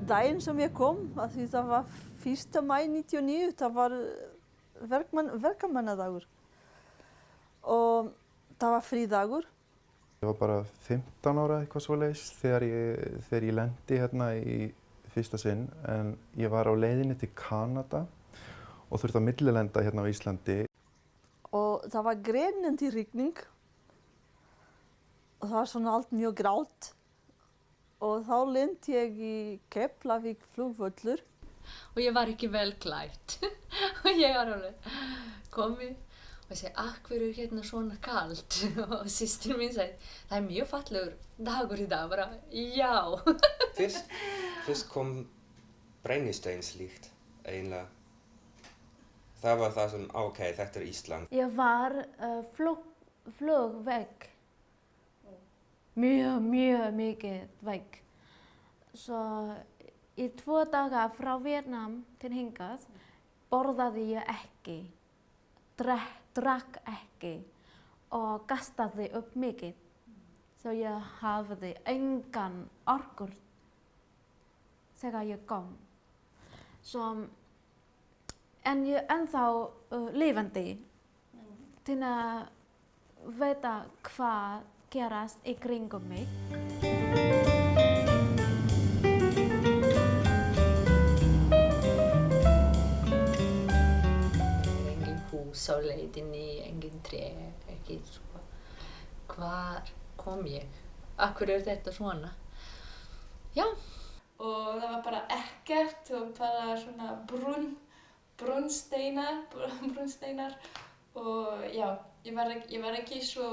daginn sem ég kom, af því það var 1. maí 99, það var verkamannadagur og það var frídagur. Ég var bara 15 ára eitthvað svoleiðis þegar ég lendi hérna í fyrsta sinn, en ég var á leiðinni til Kanada og þurfti að millilenda hérna á Íslandi. Og það var grenjandi rigning og það var svona allt mjög grátt og þá lendi ég í Keflavík flugvöllur. Og ég var ekki vel klædd og ég var alveg komið og ég segi, hverju hérna svona kalt? Og systir mín segi, það mjög fallegur dagur í dag, bara já. Fyrst kom brennisteinslykt eiginlega. Það var það sem, ok, þetta Ísland. Ég var flug vekk. Mjög mikið vekk. Svo í 2 daga frá Vietnam til hingað borðaði ég ekki, drakk ekki og gastaði upp mikið. Svo ég hafði engan orku þegar ég kom. En ég er ennþá lifandi til að vita hvað gerast í kringum mig. Engin hús á leiðinni, engin tré, ekki svo. Hvar kom ég? Af hverju þetta svona? Já. Og það var bara ekkert og bara svona brunnsteinar og já, ég var ekki svo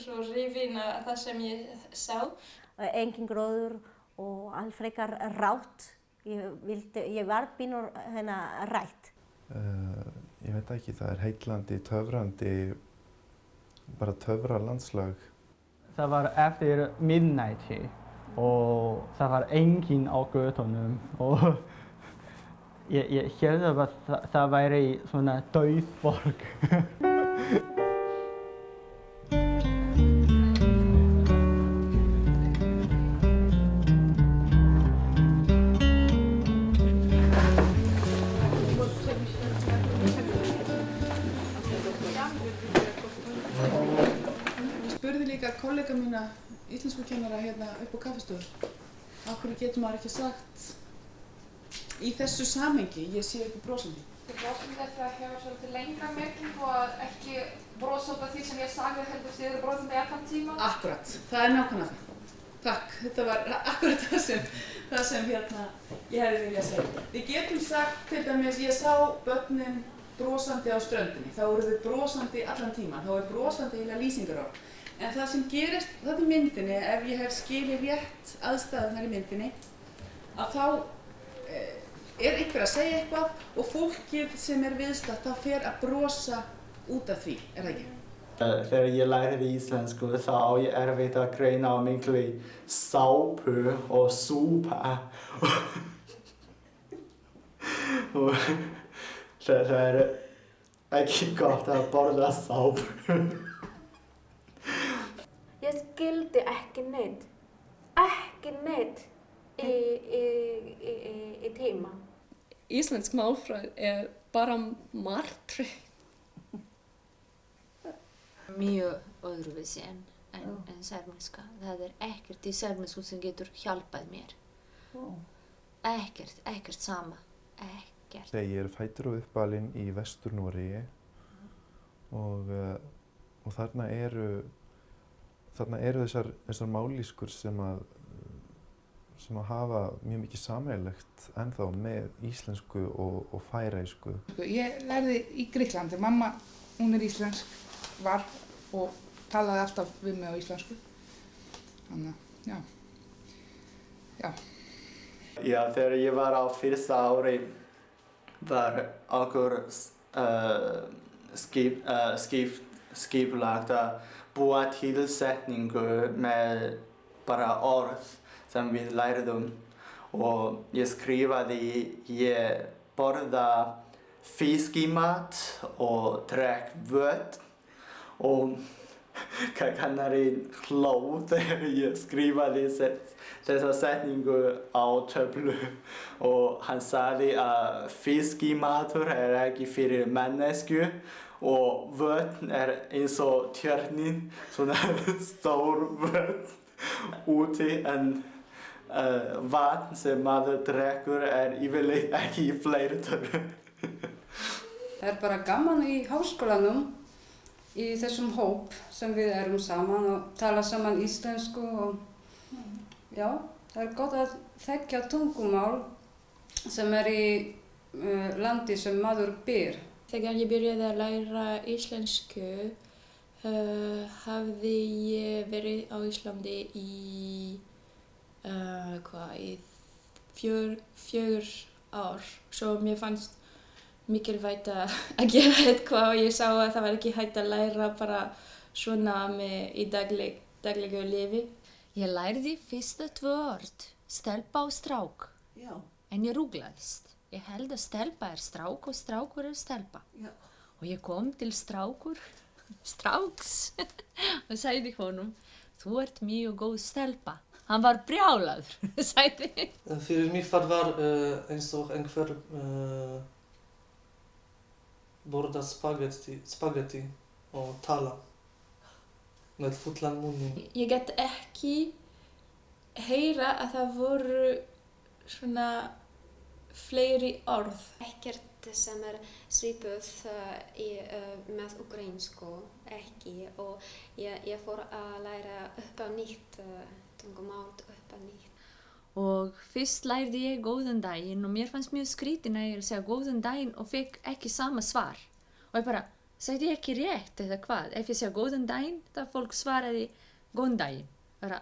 hrifin af það sem ég sá. Engin gróður og allt frekar rátt. Ég var pínu rætt. Ég veit ekki, það er heillandi, töfrandi, bara töfralandslag. Það var eftir midnighti og það var enginn á götunum og ég hélt að það væri svona dauð borg. Ég spurði líka kollega mína, íslenskukennara hérna upp á kaffistofu. Af hverju getur maður ekki sagt í þessu samhengi, ég sé ekki brosandi. Brosandi eftir að hefa svolítið lengra merkingu og ekki brosa út af því sem ég sagði heldur þið eru brosandi allan tíma. Akkurat, það er nákvæmlega það. Takk, þetta var akkurat það sem hérna ég hefði viljað segja. Við getum sagt til dæmis, ég sá börnin brosandi á ströndinni. Þá eru þau brosandi allan tíman, þá er brosandi heila lýsingarorð. En það sem gerist þarna í myndinni, ef ég hef skilið rétt aðstæðurnar í myndinni, að þá er einhver að segja eitthvað og fólkið sem er viðstatt þá fer að brosa út af því, er það ekki? Þegar ég lærði íslensku þá á ég erfitt að greina á miklu sápu og súpa. Og það er ekki gott að borða sápu. Ég skildi ekki neitt í tíma. Íslensk málfræði er bara martröð. Mjög öðruvísi en serbneska. Það er ekkert í serbnesku sem getur hjálpað mér. Ekkert sama. Ekkert. Ég er fæddur og uppalinn í Vestur-Noregi og þarna eru þessar mállýskur sem að hafa mjög mikið sameiginlegt ennþá með íslensku og færeysku. Ég lærði í Grikklandi. Mamma, hún er íslensk, var og talaði alltaf við mig á íslensku. Þannig að, já. Já, þegar ég var á fyrsta ári var okkur skipulagt að búa til setningu með bara orð sem við lærðum og ég skrifaði ég borða fiskimat og drekk vötn og Kennarinn hló þegar ég skrifaði þessa setningu á töflu og hann sagði að fiskimatur ekki fyrir mennesku og vötn eins og tjörnin, svona stór vötn úti en vatn sem maður drekkur yfirleitt ekki í fleirtölu. Það bara gaman í háskólanum í þessum hóp sem við erum saman og tala saman íslensku og já, það gott að þekkja tungumál sem í landi sem maður býr. Þegar ég byrjaði að læra íslensku hafði ég verið á Íslandi í 4 ár, svo mér fannst mikilvægt að gera eitthvað og ég sá að það var ekki hægt að læra bara svona í daglegu lífi. Ég lærði fyrsta 2 orð, stelpa og strák. Já. En ég ruglaðist. Ég held að stelpa strák og strákur stelpa. Já. Og ég kom til stráks og sagði honum, þú ert mjög góð stelpa. Hann var brjálaður, sagði. Fyrir mig var eins og einhver borða spagetti og tala með fullan munni. Ég get ekki heyra að það voru svona fleiri orð. Ekkert sem svipað með ukrainsku, ekki. Og ég fór að læra upp á nýtt, tungumál upp á nýtt. Og fyrst lærði ég góðan daginn og mér fannst mjög skrítið að ég segja góðan daginn og fekk ekki sama svar. Og ég bara, sagði ég ekki rétt eða hvað? Ef ég segja góðan daginn, þá fólk svaraði góðan daginn. Bara,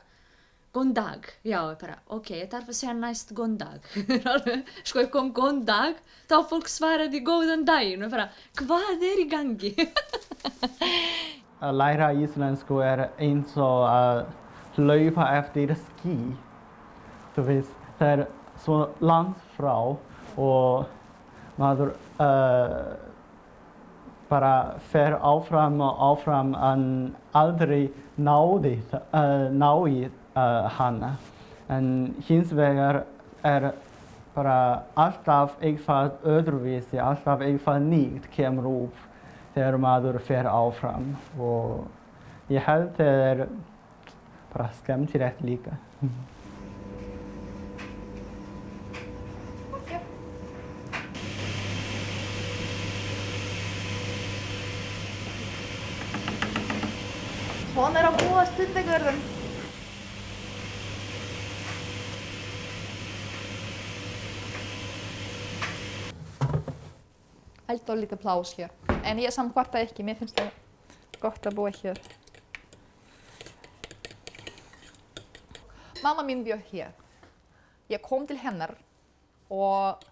góðan dag. Já, ég bara, ok, ég þarf að segja næst góðan dag. Sko, ég kom góðan dag, þá fólk svaraði góðan daginn. Og ég bara, hvað í gangi? Að læra íslensku eins og að hlaupa eftir skí. Þú veist, það svo langt frá og maður bara fer áfram og áfram en aldrei náði hana. En hins vegar bara alltaf eitthvað öðruvísi, alltaf eitthvað nýtt kemur upp þegar maður fer áfram. Og ég held það bara skemmtilegt líka. Svona að búa stundegörðum. Helt og lite plás hér. En ég samkvarta ekki, mér finnst það gott að búa hér. Mamma mín bjó hér. Ég kom til hennar og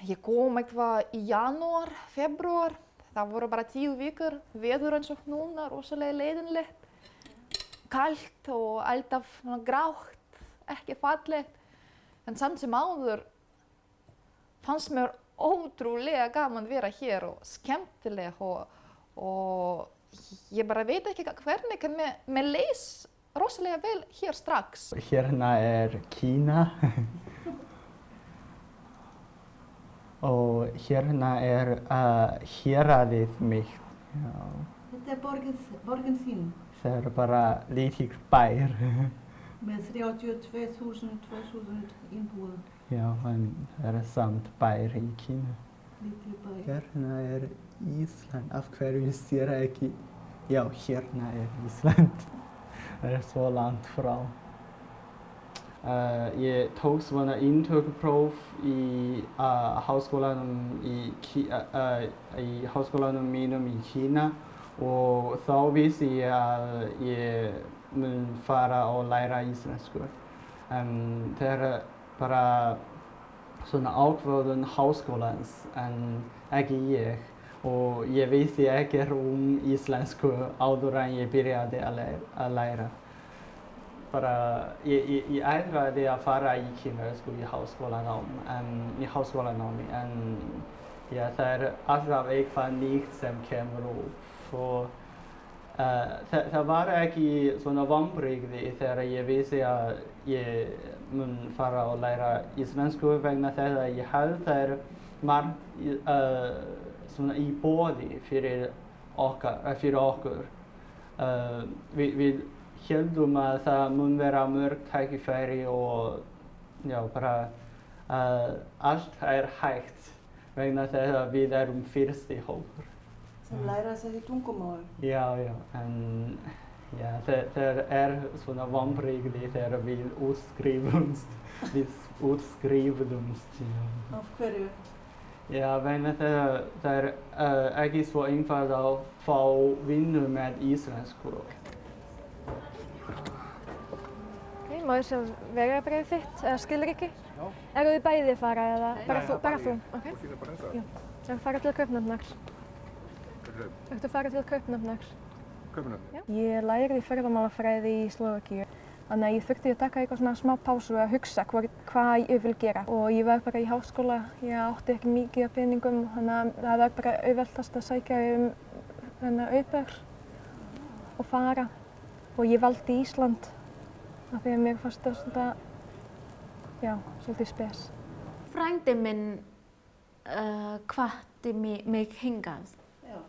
ég kom eitthvað í janúar, febrúar. Það voru bara 10 vikur, veður eins og núna, rosalega leiðinlegt. Kalt og alltaf grátt, ekki fallegt. En samt sem áður fannst mér ótrúlega gaman að vera hér og skemmtileg og ég bara veit ekki hvernig, en mér leys rosalega vel hér strax. Hérna Kína. Og hérna héraðið mitt. Þetta borgin þín? Það bara lítill bær. Með 32.000 innbúar. Já, en það samt bær í Kína. Lítill bær. Hérna Ísland. Af hverju sér ekki? Já, hérna Ísland. Það svo langt frá. Ég tók svona inntökupróf í háskólanum mínum í Kína og þá vissi ég að ég mun fara og læra íslensku. Það bara svona ákvörðun háskólans en ekki ég og ég vissi ekki íslensku áður en ég byrjaði að læra. Ég ætlaði að fara í kínversku í háskólanámi en það alltaf eitthvað nýtt sem kemur upp og það var ekki svona vonbrigði þegar ég vissi að ég mun fara að læra íslensku vegna þess að ég held það margt svona í boði fyrir okkur. Við heldum að það mun vera mörg tækifæri og já, bara allt hægt vegna þess að við erum fyrsti hópur. Sem læra þessi tungumál. Já, en ja, það svona vonbrigði þegar við útskrifumst. Af hverju? Ja, vegna þess að það ekki svo einfalt að fá vinnu með íslensku. Má ég sjá vegabréfið þitt eða skilríki? Já. Eru þið bæði að fara eða bara þú? Ok. Já. Ég fara til Kaupmannahafnar. Ertu að fara til Kaupmannahafnar? Kaupmannahafnar? Já. Ég lærði ferðamálafræði í Slóvakíu. Þannig að ég þurfti að taka eitthvað svona smá pásu að hugsa hvað ég vil gera. Og ég var bara í háskóla, ég átti ekki mikið af peningum, þannig að það var bara auðveldast að sækja auðbör og fara. Og ég valdi Ísland af því að mér fannst það svona, já, svolítið spes. Frændi minn hvatti mig hingað. Já.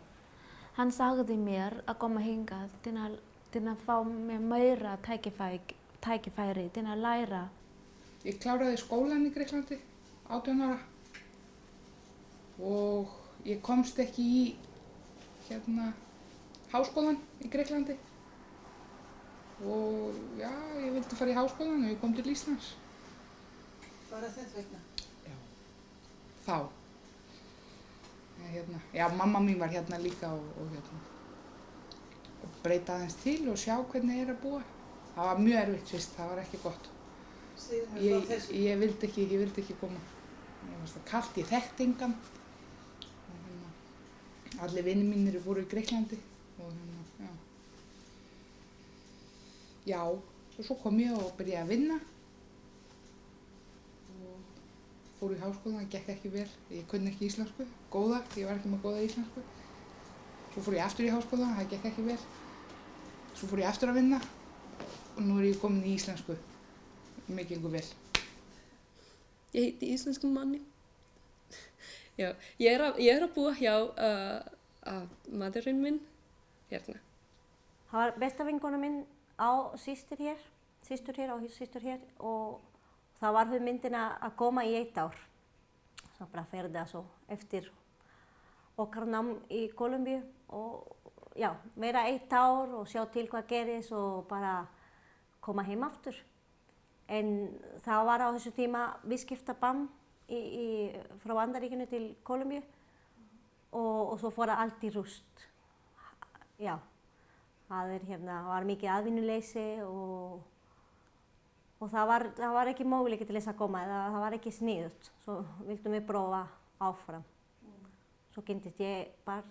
Hann sagði mér að koma hingað til að fá mér meira tækifæri til að læra. Ég kláraði skólann í Grikklandi, 18 ára. Og ég komst ekki í háskólann í Grikklandi. Og já, ég vildi fara í háskólann og ég kom til Íslands. Bara þess vegna? Já, þá. Já, mamma mín var hérna líka og breyta aðeins til og sjá hvernig að búa. Það var mjög erfitt fyrst, það var ekki gott. Ég vildi ekki koma. Ég var það kalt, ég þekkti engan. Allir vinir mínir voru í Grikklandi og já. Já, og svo kom ég og byrjaði að vinna og fór í háskóla, það gekk ekki vel. Ég kunni ekki íslensku, ég var ekki með góða íslensku. Svo fór ég aftur í háskóla, það gekk ekki vel. Svo fór ég aftur að vinna og nú ég komin í íslensku. Mér gengur vel. Ég heiti íslenskum manni. Já, ég er að búa hjá maðurinn minn hérna. Það var besta vinkona minn á systur hér og það var hugmyndin að koma í 1 ár. Svo bara ferða svo eftir okkar nám í Kólumbíu og já, vera 1 ár og sjá til hvað gerist og bara koma heim aftur. En það var á þessu tíma viðskiptabann frá Bandaríkjunum til Kólumbíu og svo fór allt í rúst. Já. Það var mikið atvinnuleysi og það var ekki möguleiki til þess að koma, það var ekki sniðugt. Svo vildum við prófa áfram. Svo kynntist ég bara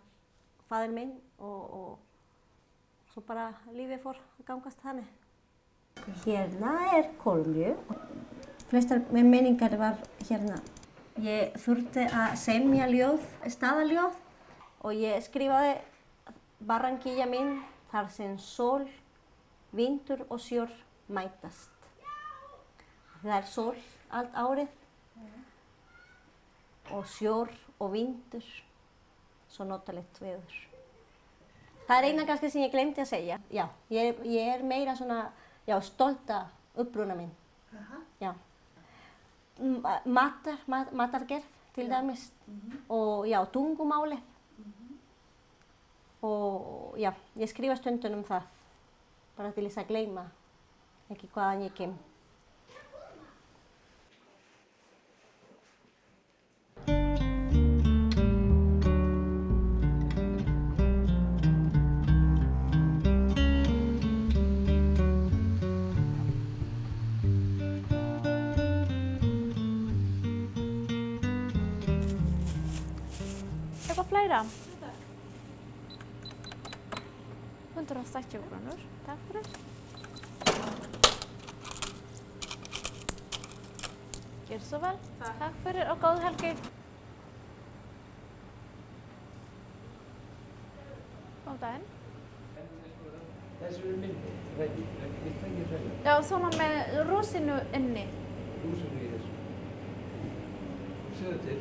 faðir minn og svo bara lífið fór að gangast þannig. Hérna Kólumbíu. Flestar menningar var hérna. Ég þurfti að semja staðaljóð og ég skrifaði Barranquilla mín. Þar sem sól, vindur og sjór mætast. Það sól allt árið og sjór og vindur, svo notalegt veður. Það eina kannski sem ég glemti að segja. Já, ég meira svona, stolta uppruna minn. Já. Matargerð til dæmis og tungumálið. Og já, ég skrifa stundum það, bara til þess að gleyma ekki hvaðan ég kem. Eitthvað fleira? 160 krónur, takk fyrir. Gjör svo vel. Takk fyrir og góð helgi. Og Góðan daginn. Þessu eru myndir, ready, við fengið ready. Já, svona með rúsinu inni. Rúsinu í þessu. Sjöðu til.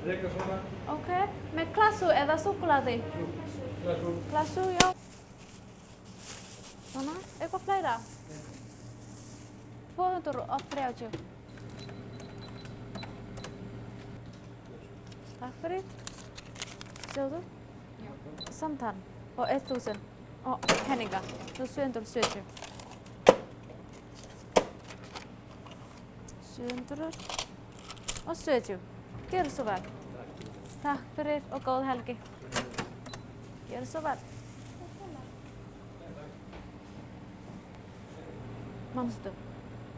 Reka svona. Ok, með klassu eða súkkulaði? Klassu. Klassu, já. Svona, eitthvað fleira? 230. Takk fyrir. Sjóðu? Já. Samtal. Og 1000. Og peninga. Svo 770. 770. Gjörðu svo vel. Takk fyrir og góð helgi. Gjörðu svo vel. Manstu?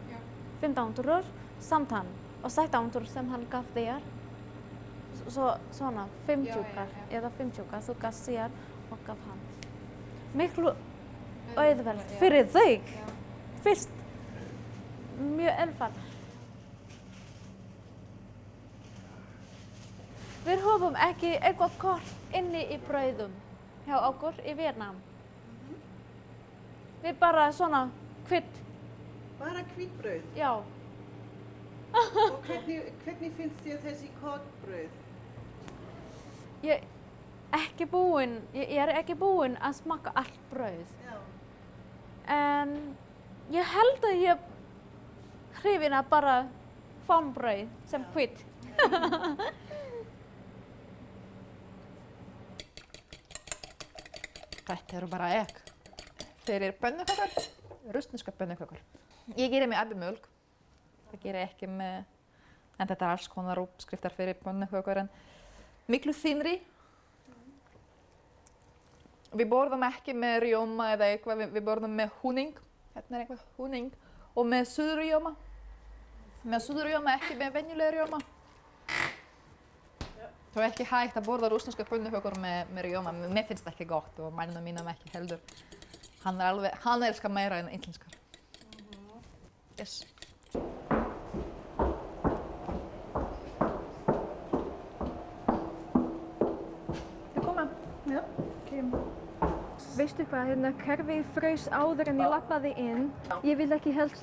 Já. 1500 samtal og 1600 sem hann gaf þér. Svona 50 eða 50 þú gafst þér og gaf hann. Miklu auðvelt fyrir þig. Fyrst. Mjög einfalt. Við höfum ekki eitthvað kort inni í brauðum hjá okkur í Vietnam. Við bara svona hvitt. Bara hvitt brauð? Já. Og hvernig finnst þér þessi kortbrauð? Ég er ekki búin að smakka allt brauð. Já. En ég held að ég hrifin að bara formbrauð sem hvitt. Þetta eru bara egg fyrir pönnukökur, rússneska pönnukökur. Ég gerir með abimjólk, það gerir ég ekki með, en þetta er alls konar uppskriftar fyrir pönnukökur en miklu þynnri. Við borðum ekki með rjóma eða eitthvað, við borðum með hunning, hérna er eitthvað hunning, og með suðurrjóma. Með suðurrjóma, ekki með venjulega rjóma. Það er ekki hægt að borða rússneska pönnukökur með rjóma. Mér finnst það ekki gott og mannum mínum ekki heldur. Hann elskar meira en íslenskar. Yes. Þið koma? Já. Okay. Veistu hvað, kerfið fraus áður en ég labbaði inn. Ég vil ekki helst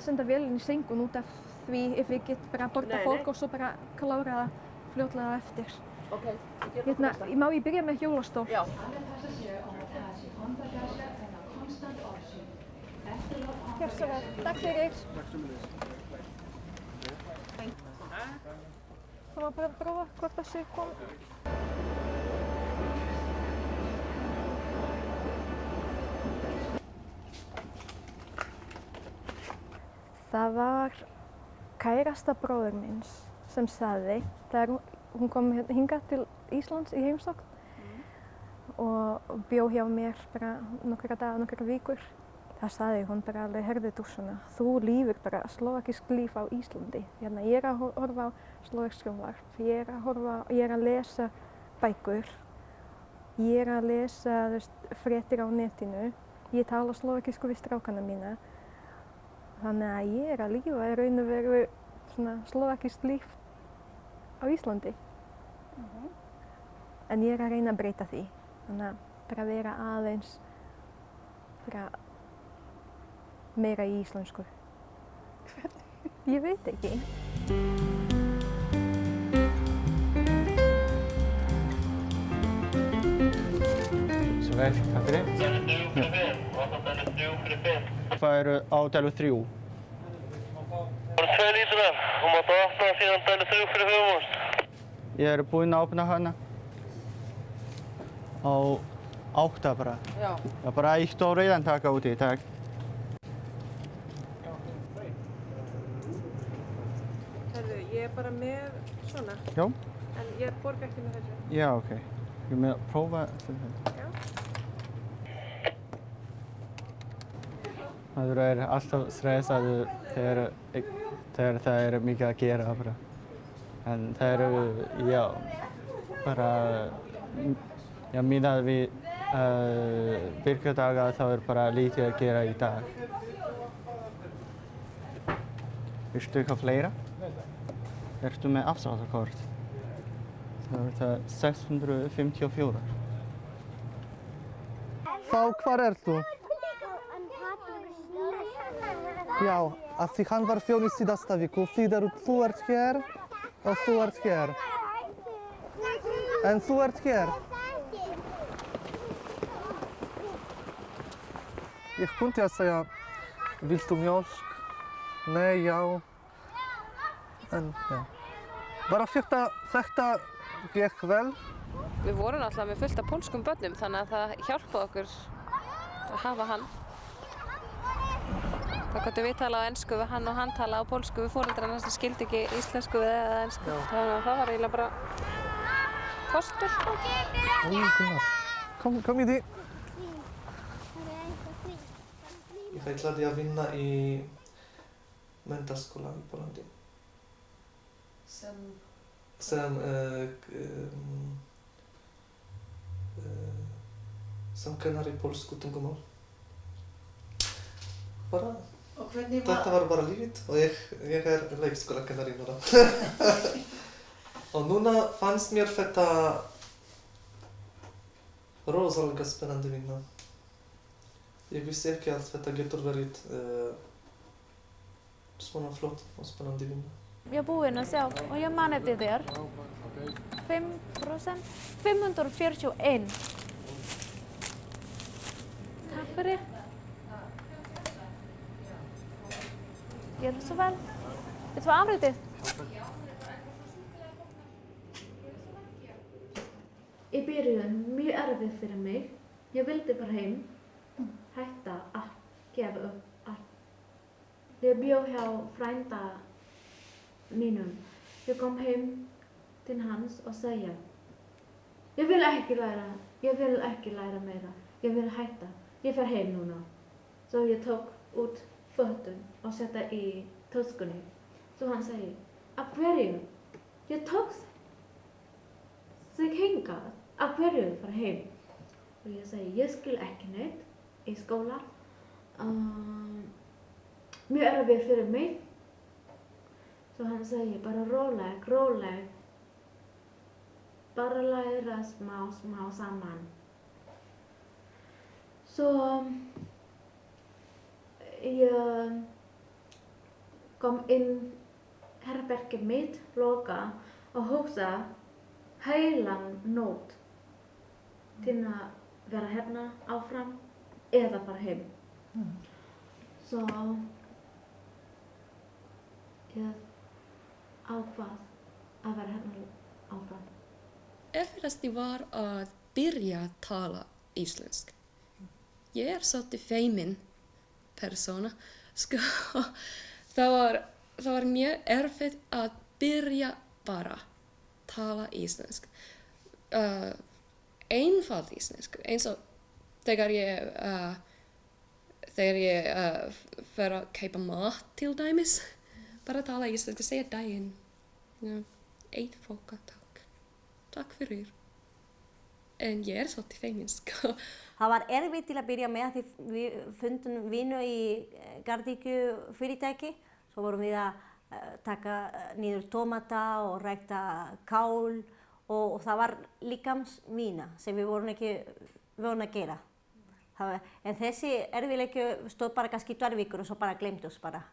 senda vélinn í sengun út af því ef ég get bara borða fólk og svo bara klára það fljótlega eftir. Ok, má ég byrja með hjólastól? Já. Gjörðu svo vel. Takk fyrir. Það var bara að prófa hvort það sé komið. Það var kærasta bróður míns sem sagði, þegar hún kom hingað til Íslands í heimsókn og bjó hjá mér bara nokkra daga, nokkra vikur. Það sagði hún bara alveg, heyrðu Dúsuna, þú lifir bara slóvakískt líf á Íslandi. Hérna, ég er að horfa á slóvakískt sjónvarp, ég er að lesa bækur, ég er að lesa fréttir á netinu, ég tala slóvakísku við strákana mína. Þannig að ég er að lifa í raun og veru svona slóvakískt líf á Íslandi. En ég er að reyna að breyta því. Þannig að bara vera aðeins meira í íslensku. Hvernig? Ég veit ekki. Svo vel, takk fyrir. Það eru á dælu 3. Það eru 2 lítrar. Þú mátt opna síðan dælu 3 fyrir höfumst. Ég er búinn að opna hana á 8 bara. Já. Það er bara 1 og reyðan taka úti, takk. Herðu, ég er bara með svona. Já. En ég borga ekki með þessu. Já, ok. Ég með að prófa þetta. Já. Maður er alltaf stressaður þegar það er mikið að gera bara. En það eru, já, bara, miðað við virkadaga þá er bara lítið að gera í dag. Viltu eitthvað fleira? Ertu með afsláttarkort? Það 654. Þá, hvar þú? Já, af því hann var þjón í síðasta viku. Þú ert hér og þú ert hér. En þú ert hér. Ég kunti að segja, viltu mjólk? Nei, já. En, já. Bara þetta gekk vel. Við vorum alltaf með fullt af pólskum börnum þannig að það hjálpaði okkur að hafa hann. Þá gáttum við tala á ensku við hann og hann tala á pólsku við foreldrarna sem skildi ekki íslensku eða ensku. Þannig að það var eiginlega bara kostur. Kom í því. Ég ætlaði að vinna í menntaskóla í Pólandi. Sem kennari pólsku tungumál. Bara, þetta var bara lífið og ég leikskólakennari núna. Og núna fannst mér þetta rosalega spennandi vinna. Ég vissi ekki að þetta getur verið svona flott og spennandi vinna. Ég er búinn að sjá og ég man eftir þér. 5%. 541. Takk fyrir. Gjörðu svo vel. Þetta var afritið. Í byrjun mjög erfið fyrir mig. Ég vildi bara heim. Hætta að gefa upp allt. Ég bjó hjá frænda mínum. Ég kom heim til hans og segja ég vil ekki læra meira. Ég vil hætta. Ég fer heim núna. Svo ég tók út fötun og setta í töskunni. Svo hann segir, af hverju? Ég tók sig hingað. Af hverju fara heim? Og ég segi, ég skil ekki neitt í skóla. Mjög erfið fyrir mig. Svo hann segir, bara róleg. Bara læra smá saman. Svo ég kom inn herbergið mitt, loka og hugsa heilan nótt til að vera hérna áfram eða fara heim. Svo ég ákvað að vera hérna áfram. Erfiðast var að byrja að tala íslensk. Ég svolítið feimin persóna. Sko, það var mjög erfitt að byrja bara að tala íslensk. Einfalt íslensk, eins og þegar ég fer að kaupa mat til dæmis. Bara tala íslensk, segja daginn. Eitt fóka, takk. Takk fyrir. En ég svolítið feimin, sko. Það var erfitt til að byrja með því við fundum vinnu í gardíkjufyrirtæki. Svo vorum við að taka niður tómata og rækta kál og það var líkamsvinna sem við vorum ekki vön að gera. En þessi erfiðleiki stóð bara kannski 2 vikur og svo bara gleymdust bara.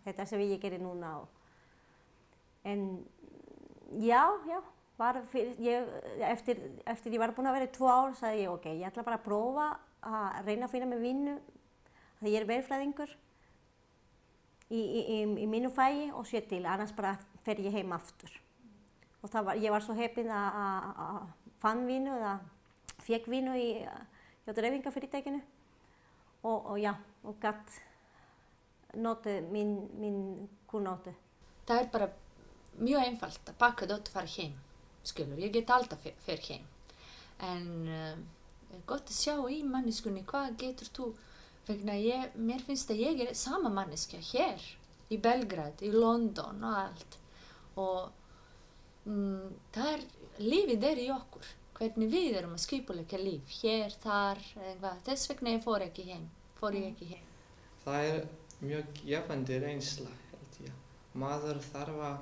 Þetta sem ég gerir núna. En já. Eftir ég var búin að vera í 2 ár, sagði ég, ok, ég ætla bara að prófa að reyna að finna mig vinnu. Því ég er verkfræðingur í mínu fagi og sé til, annars bara fer ég heim aftur. Og ég var svo heppin að fann vinnu, að fékk vinnu hjá dreifingafyrirtækinu og gatt notið mín kunnáttu. Það er bara mjög einfalt að pakka þetta og fara heim. Skilur, ég get alltaf fer heim. En gott að sjá í manneskunni hvað getur þú. Vegna mér finnst að ég er sama manneskja hér í Belgrad, í London og allt. Og lífið er í okkur. Hvernig við erum að skipuleggja líf. Hér, þar, eitthvað. Þess vegna ég fór ekki heim. Það er mjög gefandi reynsla, held ég. Maður þarf að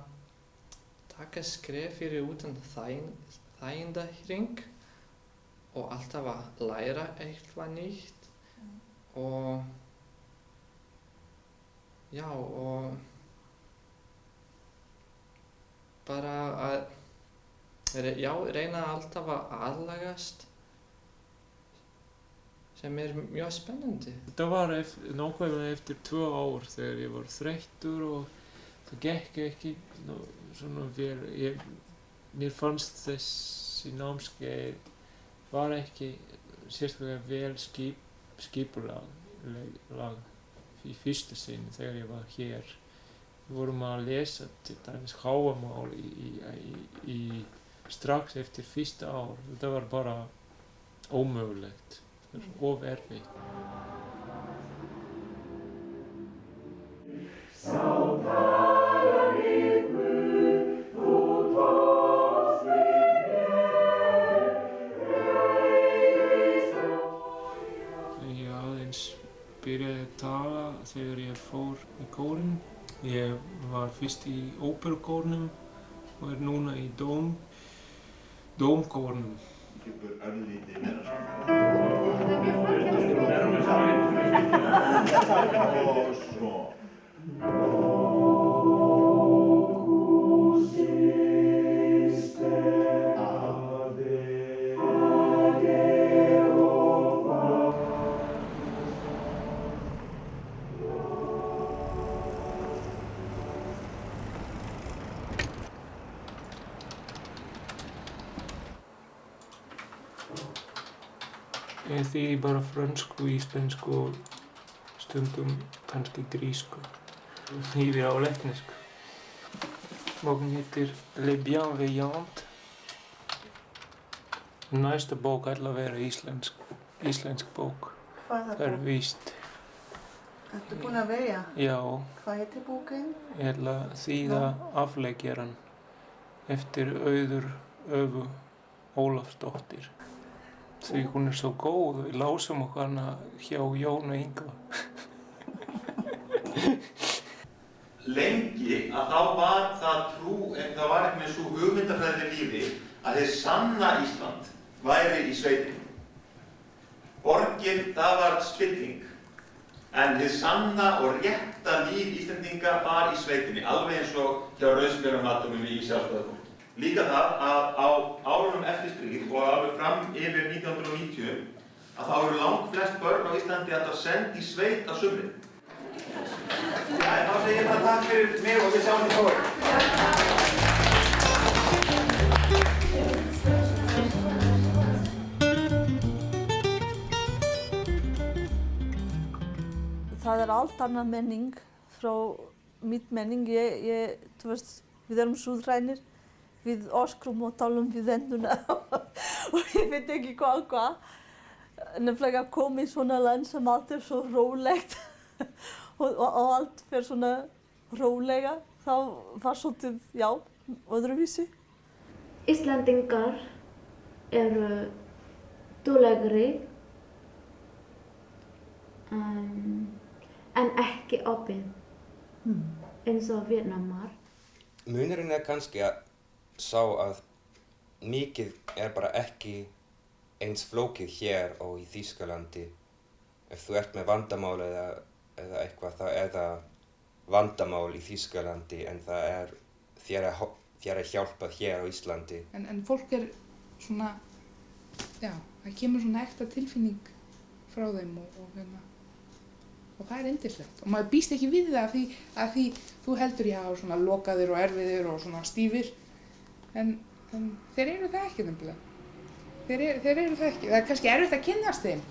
taka skref fyrir utan þægindahring og alltaf að læra eitthvað nýtt og já, og bara að reyna alltaf að aðlagast sem mjög spennandi. Það var nákvæmlega eftir 2 ár þegar ég var þreyttur og það gekk ekki svona vel. Mér fannst þessi námskeið var ekki sérstaklega vel skipulag í fyrsta sinn þegar ég var hér. Við vorum að lesa til dæmis háamál strax eftir fyrsta ár. Það var bara ómögulegt. Of erfitt. Ég aðeins byrjaði að tala þegar ég fór í kórinn. Ég var fyrst í óperukórnum og núna í dómkórnum. Örlítið meira og svo. Ég þýði bara frönsku, íslensku og stundum kannski grísku. Þýði á letnesku. Bókin heitir Les Bienveillantes. Næsta bók ætla að vera íslensk bók. Hvaða Það bók? víst. Ertu búinn að velja? Já. Hvað heitir bókin? Ég ætla að þýða Afleggjarann eftir Auður Övu Ólafsdóttir. Því hún svo góð, við lásum okkur hana hjá Jón og Ingva. Lengi að þá var það trú, en það var ekki með svo hugmyndafræði lífi að þið sanna Ísland væri í sveitinni. Borgin, það var spilling, en þið sanna og rétta líf Íslendinga var í sveitinni, alveg eins og hjá rauðsmjöramatunum í sjálfstæðarfólki. Líka það að á árunum eftir stríð og alveg fram yfir 1990 að þá eru langflest börn á Íslandi alltaf send í sveit á sumrin. Þá segir ég bara takk fyrir mig og við sjáum í fórum. Það allt annað menning frá mitt menning. Þú veist, við erum súðrænir. Við öskrum og talum við enduna og ég veit ekki hvað. Nefnilega að koma í svona land sem allt svo rólegt og allt fer svona rólega. Þá var svolítið, já, öðruvísi. Íslendingar eru duglegri en ekki opin eins og Víetnamar. Munurinn kannski að sá að mikið bara ekki eins flókið hér og í Þýskalandi. Ef þú ert með vandamál eða eitthvað, þá það vandamál í Þýskalandi en það þér hjálpað hér á Íslandi. En fólk svona, já, það kemur svona ekta tilfinning frá þeim og það yndislegt. Og maður býst ekki við það að því þú heldur já svona lokaðir og erfiðir og svona stífir. En þeir eru það ekki nefnilega. Þeir eru það ekki. Það kannski erfitt að kynnast þeim.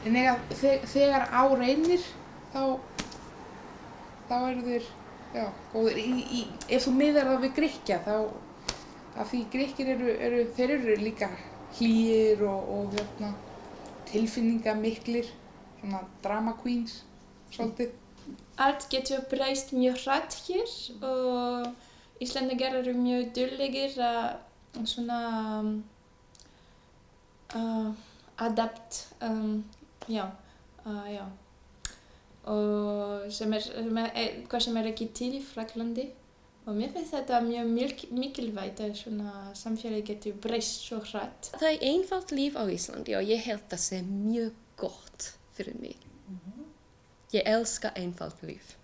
En þegar á reynir, þá eru þeir, já, góðir. Ef þú miðar það við Grikkja, þá, af því Grikkir þeir eru líka hlýir og tilfinningamiklir, svona drama queens, svolítið. Allt getur breyst mjög hratt hér og Íslendingar eru mjög duglegir að svona adapt, já. Og hvað sem ekki til í Frakklandi Og mér finnst þetta mjög mikilvægt að svona samfélagi getur breyst svo hratt. Það er einfalt líf á Íslandi og ég held það sé mjög gott fyrir mig. Ég elska einfalt líf.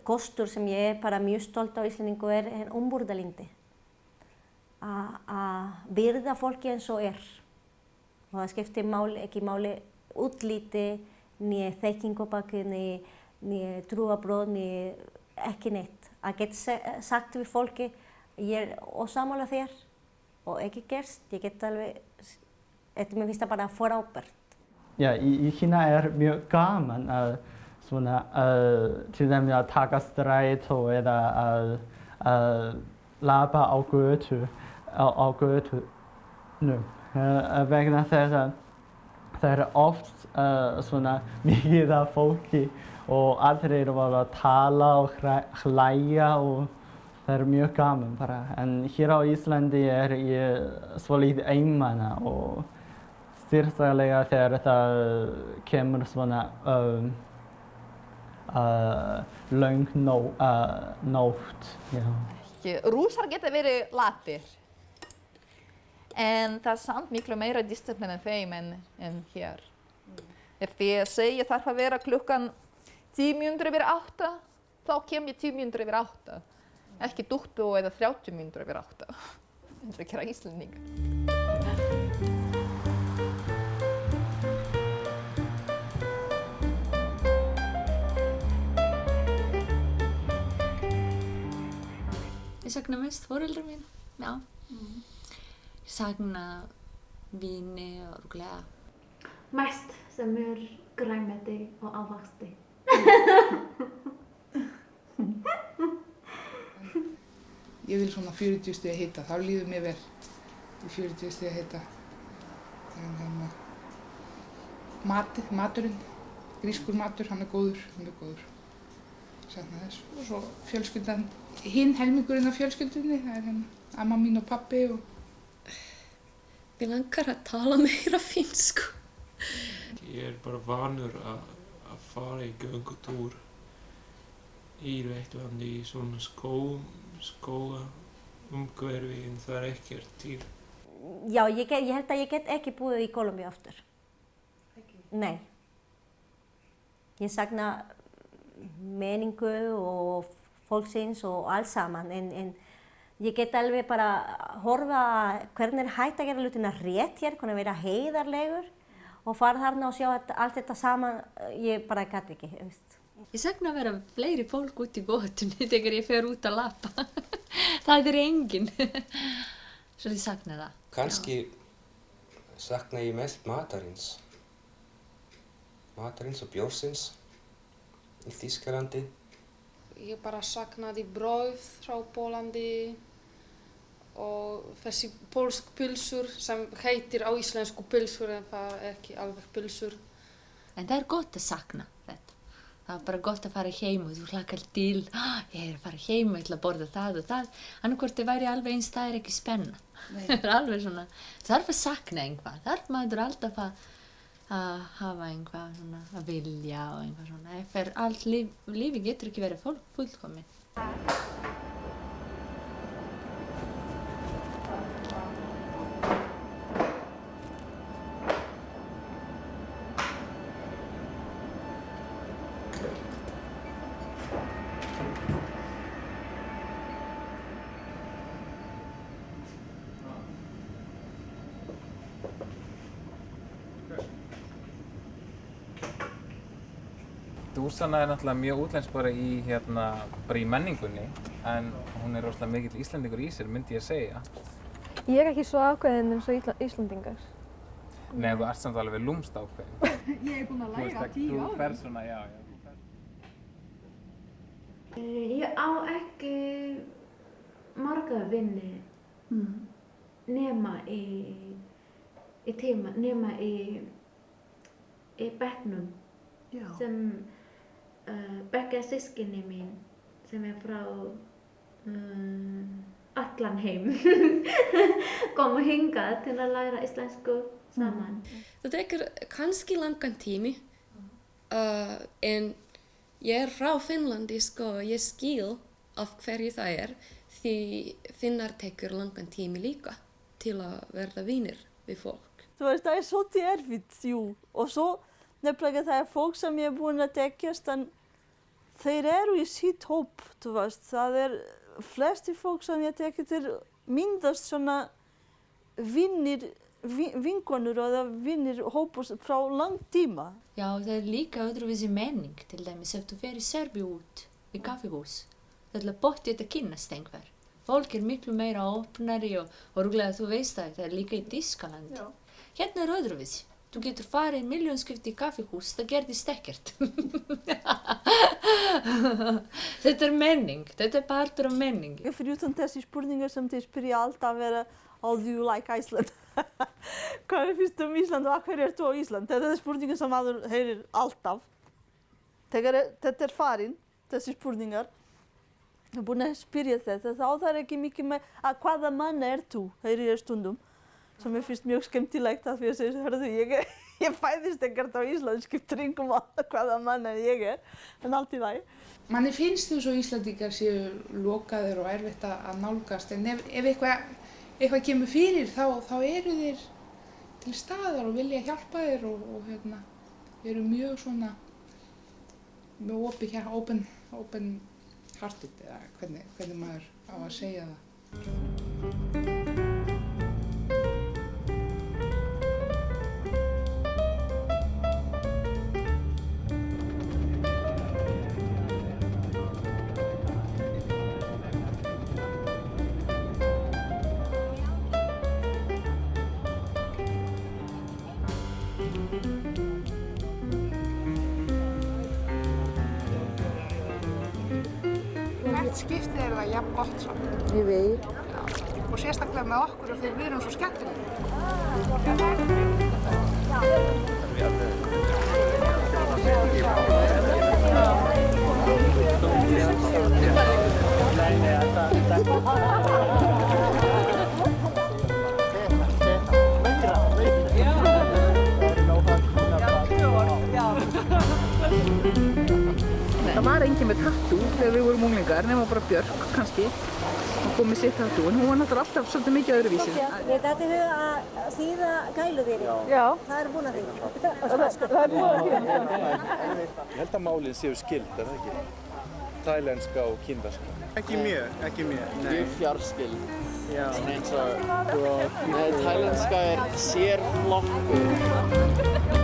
Kostur sem ég bara mjög stolt á Íslendingu er umburðarlyndi. Að virða fólki eins og Og það skiptir ekki máli útliti, né þekkingu á baki, né trúarbrögð, né ekki neitt. Að geta sagt við fólki, ég ósammála þér og ekki gerst, ég get alveg, mér finnst það bara frábært. Ja, í Kína mjög gaman að til dæmis að taka strætó eða að labba á götunum. Vegna þess að það oft mikið af fólki og allir voru að tala og hlæja og það mjög gaman bara. En hér á Íslandi ég svolítið einmana og sérstaklega þegar það kemur löng nótt. Rússar geta verið latir. En það samt miklu meira disciplín en þeim en hér. Ef ég segi þarf að vera klukkan 8:10, þá kem ég 8:10. Ekki 20 eða 30:08, eins og gera Íslendingar. Ég sakna mest foreldrar mín, já. Ég sakna vini og rúglega. Mest sem grænmeti og ávexti. Ég vil svona 40 stiga hita, þá líður mér vel í 40 stiga hita. Maturinn, grískur matur, hann góður, mjög góður. Sakna þess. Og svo fjölskyldan, hinn helmingurinn af fjölskyldunni, það amma mín og pabbi og... Mig langar að tala meira finnsku. Ég bara vanur að fara í göngutúr í Lettlandi í svona skóga umhverfi en það ekkert til. Já, ég held að ég get ekki búið í Kólumbíu aftur. Ekki? Nei. Ég sakna menningu og fólksins og allt saman en ég get alveg bara horfa hvernig hægt að gera hlutina rétt hér, hvernig vera heiðarlegur og fara þarna og sjá allt þetta saman, ég bara gat ekki, veist. Ég sakna að vera fleiri fólk út í götunni þegar ég fer út að labba. Það enginn. Svo ég sakna það. Kannski sakna ég mest matarins og bjórsins í Þýskalandi. Ég bara saknaði brauð frá Pólandi og þessi pólsk pylsur sem heitir á íslensku pylsur en það ekki alveg pylsur. En það gott að sakna þetta. Það bara gott að fara heim og þú hlakkar til. Ég að fara heim og ég ætla að borða það og það. Annarkvort það væri alveg eins, það ekki spenna. Það alveg svona, þarf að sakna einhvað. Þarf maður alltaf að hafa einhvað svona, að vilja og einhvað svona. Fyrir allt lífi getur ekki verið fullkomið. Dúsanna náttúrulega mjög útlensk bara í menningunni, en hún rosalega mikill Íslendingur í sér, myndi ég að segja. Ég ekki svo ákveðin eins og Íslendingar. Nei, þú ert samt alveg lúmst ákveðin. Ég búin að læra 10 árum. Þú fer svona, já. Ég á ekki marga vini nema í bekknum sem begge systkini mín sem frá allan heim koma hingað til að læra íslensku saman. Það tekur kannski langan tími, en ég frá Finnlandi, sko, ég skil af hverju það því Finnar tekur langan tími líka til að verða vinir við fólk. Þú veist, það svolítið erfitt, jú. Og svo nefnilega það fólk sem ég búin að tekjast, en þeir eru í sitt hóp, þú veist. Það flesti fólk sem ég tekja til myndast svona vinkonur eða vinnir hópur frá lang tíma. Já, það líka öðruvísi menning, til dæmis ef þú fer í Serbíu út í kaffihús. Það bóttið að kynnast einhver. Fólk miklu meira opnari og rúglega þú veist það líka í Þýskaland. Hérna öðruvísi. Þú getur farið milljónskipti í kaffihús, það gerðist ekkert. Þetta menning, þetta partur af menning. Fyrir utan þessi spurningar sem þeir spyrja alltaf how do you like Iceland? Hvað finnst Ísland og hverju ert þú á Ísland? Þetta spurningar sem maður heyrir alltaf. Þegar þetta farin, þessi spurningar, ég búin að spyrja þetta, þá það ekki mikið með að hvaða manna þú, heyrir ég stundum, sem ég finnst mjög skemmtilegt að því að segja, hörðu, ég fæðist ekkert á Ísland, skiptir engum hvaða manna ég en allt í lagi. Manni finnst eins og Íslandingar séu lokaðir og erfitt að nálgast, en ef eitthvað kemur fyrir, þá eru þeir til staðar og vilja hjálpa þér og eru mjög svona, mjög opið hér, open hearted, eða hvernig maður á að segja það. Hvert skiptið það jafn gott samt. Ég veit. Og sérstaklega með okkur þegar við erum svo skemmtilegir. Það var engin með tattoo þegar við vorum unglingar, nema bara Björk kannski. Hún kom með sitt tattoo, en hún var náttúrulega alltaf svolítið mikið öðruvísi. Við dættum við að þýða gæluveri. Já. Það er búin að því. Það er búin að því. Ég held að málin séu skild, það ekki? Tælenska og kínverska. Ekki mjög. Mjög fjarskild. Já. Eins og, tælenska sérflokkur.